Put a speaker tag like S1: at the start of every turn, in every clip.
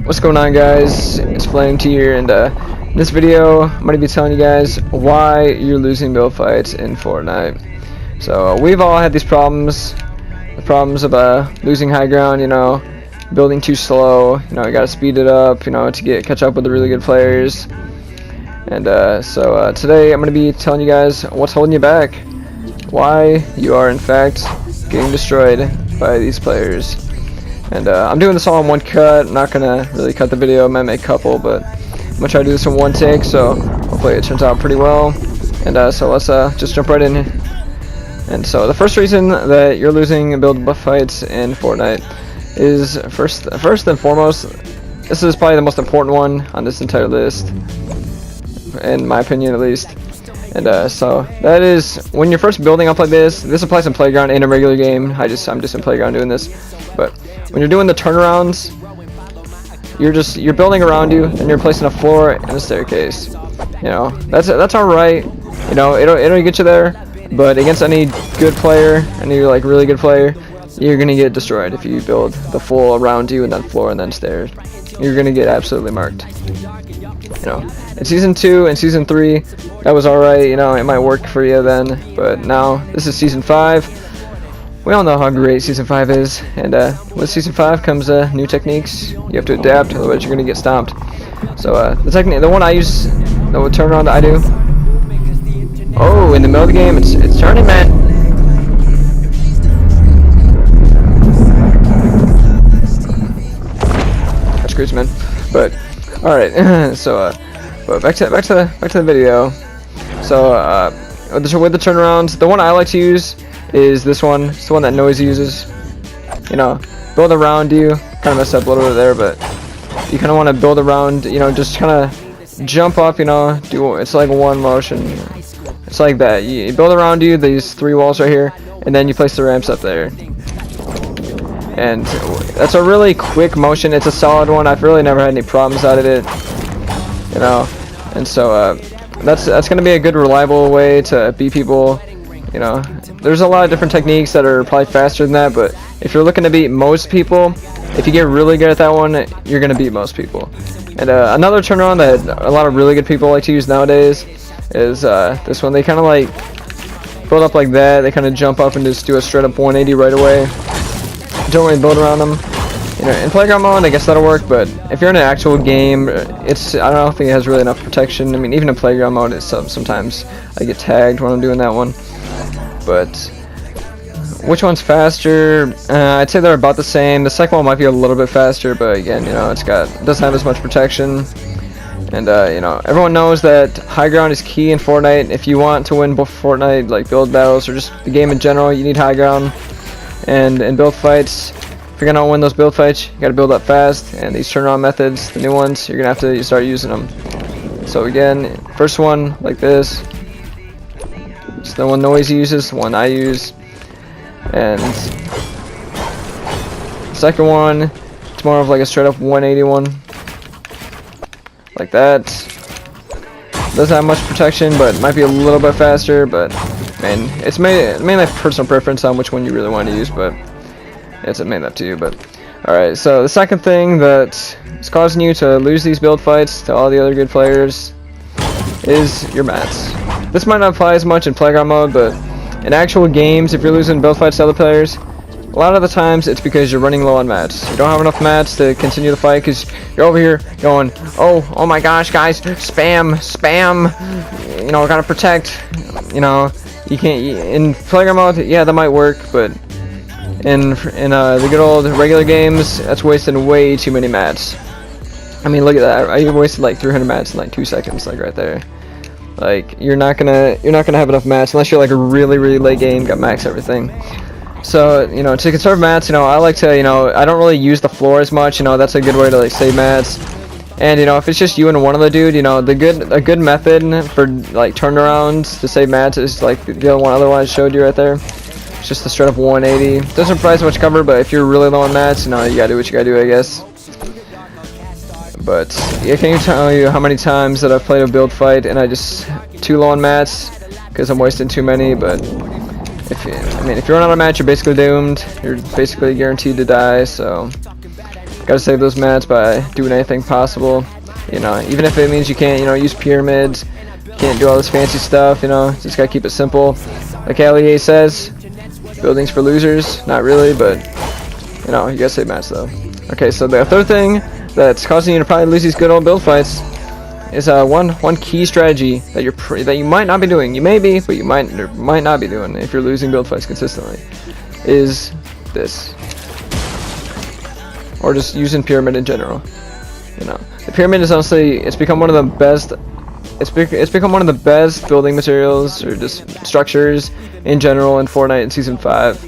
S1: What's going on, guys? It's Flame T here, and in this video I'm going to be telling you guys why you're losing build fights in Fortnite. So we've all had these problems, the problems of losing high ground, building too slow, you gotta speed it up, to catch up with the really good players. And so today I'm going to be telling you guys what's holding you back, why you are in fact getting destroyed by these players. And I'm doing this all in one cut. I'm not gonna really cut the video. I might make a couple, but I'm gonna try to do this in one take, so hopefully it turns out pretty well. And so let's just jump right in. And so the first reason that you're losing build fights in Fortnite is first and foremost, this is probably the most important one on this entire list, in my opinion at least. And so that is when you're first building up like this. This applies in Playground and a regular game. I'm just in Playground doing this, but when you're doing the turnarounds, you're building around you, and you're placing a floor and a staircase. That's all right. It'll get you there, but against any good player, any really good player, you're gonna get destroyed if you build the full around you and then floor and then stairs. You're gonna get absolutely marked. In season 2 and season 3, that was alright. It might work for you then, but now this is season 5. We all know how great season 5 is, and with season 5 comes new techniques. You have to adapt, otherwise you're gonna get stomped. So the one I use, the turnaround that I do. Oh, in the middle of the game, it's turning, man. That's crazy, man. But all right, so but back to the video. So with the turnarounds, the one I like to use is this one. It's the one that Noisy uses. Build around you. Kind of messed up a little bit there, but you kind of want to build around. Just kind of jump up. It's like one motion. It's like that. You build around you. These 3 walls right here, and then you place the ramps up there. And that's a really quick motion. It's a solid one. I've really never had any problems out of it. And so that's gonna be a good reliable way to beat people. There's a lot of different techniques that are probably faster than that, but if you're looking to beat most people, if you get really good at that one, you're gonna beat most people. And another turnaround that a lot of really good people like to use nowadays is this one. They kind of build up like that. They kind of jump up and just do a straight up 180 right away. Don't really build around them. In Playground mode, I guess that'll work, but if you're in an actual game, I don't think it has really enough protection. I mean, even in Playground mode, sometimes I get tagged when I'm doing that one. But which one's faster? I'd say they're about the same. The second one might be a little bit faster, but again, it doesn't have as much protection. And everyone knows that high ground is key in Fortnite. If you want to win both Fortnite build battles or just the game in general, you need high ground. And in build fights, if you're gonna win those build fights, you gotta build up fast. And these turnaround methods, the new ones, you're gonna have to start using them. So again, first one like this. It's the one Noisy uses, the one I use. And second one, it's more of like a straight up 181, like that. Doesn't have much protection, but might be a little bit faster. But man, it's mainly personal preference on which one you really want to use, but it's mainly up to you. But alright, so the second thing that is causing you to lose these build fights to all the other good players is your mats. This might not apply as much in Playground mode, but in actual games, if you're losing build fights to other players, a lot of the times it's because you're running low on mats. You don't have enough mats to continue the fight because you're over here going, oh my gosh, guys, spam, gotta protect. You can't. In Playground mode, yeah, that might work, but in the good old regular games, that's wasting way too many mats. I mean, look at that. I wasted like 300 mats in 2 seconds, right there. You're not gonna have enough mats unless you're a really late game, got max everything. So to conserve mats, I like to I don't really use the floor as much. That's a good way to save mats. And if it's just you and one other dude, a good method for turnarounds to save mats is the other one otherwise showed you right there. It's just a straight up 180. Doesn't provide so much cover, but if you're really low on mats, you gotta do what you gotta do, I guess. But yeah, can you tell you how many times that I've played a build fight and I just too low on mats because I'm wasting too many? But if you run out of mats, you're basically doomed. You're basically guaranteed to die. So gotta save those mats by doing anything possible. You know, even if it means you can't, you know, use pyramids, can't do all this fancy stuff. You know, just gotta keep it simple. Like Ali says, buildings for losers. Not really, but you know, you gotta save mats though. Okay, so the third thing that's causing you to probably lose these good old build fights is one key strategy that you might not be doing. You may be, but you might not be doing if you're losing build fights consistently. Is this, or just using pyramid in general? You know, the pyramid is honestly, it's become one of the best. It's become one of the best building materials or just structures in general in Fortnite in Season 5.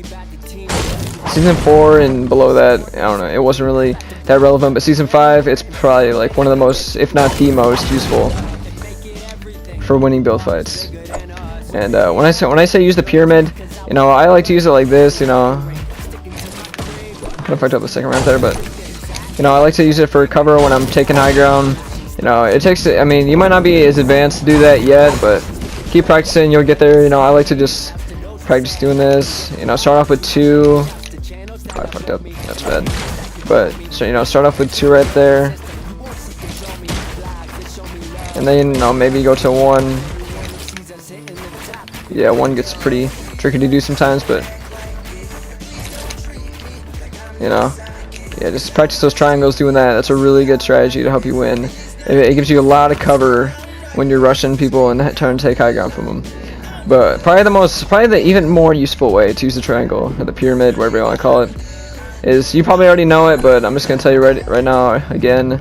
S1: Season 4 and below that, I don't know, it wasn't really that relevant, but Season 5, it's probably like one of the most, if not the most, useful for winning build fights. And when I say use the pyramid, you know, I like to use it like this, you know. Kind of fucked up the second round there, but you know, I like to use it for cover when I'm taking high ground. You know, it takes, I mean, you might not be as advanced to do that yet, but keep practicing, you'll get there. You know, I like to just practice doing this. You know, start off with 2. Oh, I fucked up. That's bad. But, so, you know, start off with 2 right there. And then, you know, maybe go to 1. Yeah, 1 gets pretty tricky to do sometimes, but, you know, yeah, just practice those triangles doing that. That's a really good strategy to help you win. It gives you a lot of cover when you're rushing people and trying to take high ground from them. But probably the even more useful way to use the triangle or the pyramid, whatever you want to call it, is, you probably already know it, but I'm just gonna tell you right now again.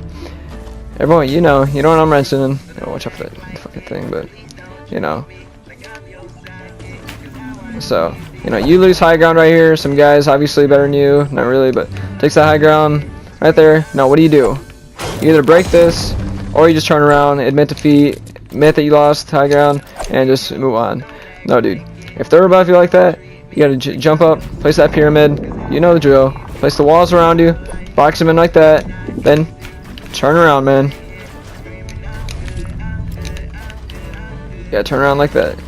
S1: Everyone, you know what I'm mentioning. Oh, watch out for that fucking thing, but you know. So, you know, you lose high ground right here. Some guys obviously better than you, not really, but takes that high ground right there. Now, what do? You either break this, or you just turn around, admit defeat, admit that you lost high ground, and just move on. No, dude. If they're above you like that, you gotta jump up, place that pyramid. You know the drill. Place the walls around you, box them in like that, then turn around, man. Yeah, turn around like that.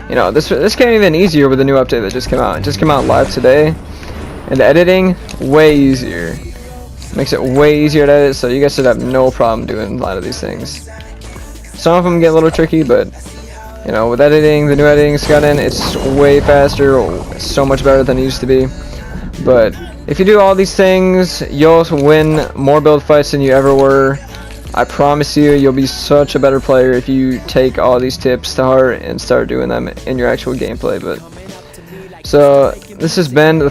S1: You know, this came even easier with the new update that just came out. It just came out live today, and the editing way easier. Makes it way easier to edit, so you guys should have no problem doing a lot of these things. Some of them get a little tricky, but you know, with editing, the new editing got in, it's way faster, so much better than it used to be. But if you do all these things, you'll win more build fights than you ever were. I promise you, you'll be such a better player if you take all these tips to heart and start doing them in your actual gameplay. But so this has been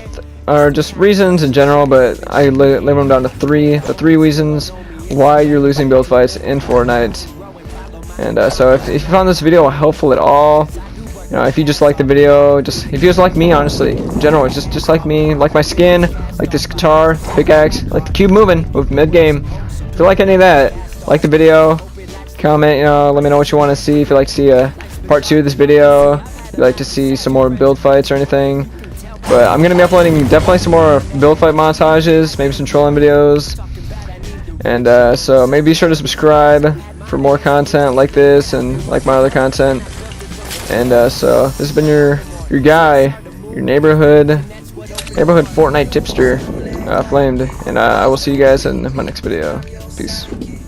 S1: just reasons in general, but I labeled them down to 3. The 3 reasons why you're losing build fights in Fortnite. And so if you found this video helpful at all, you know, if you just like the video, if you just like me, honestly, in general, it's just like me, like my skin, like this guitar, pickaxe, like the cube moving mid-game. If you like any of that, like the video, comment, you know, let me know what you want to see. If you'd like to see a part 2 of this video, if you'd like to see some more build fights or anything. But I'm going to be uploading definitely some more build fight montages, maybe some trolling videos. And so maybe be sure to subscribe for more content like this and like my other content. And so this has been your guy, your neighborhood Fortnite tipster, Flamed. And I will see you guys in my next video. Peace.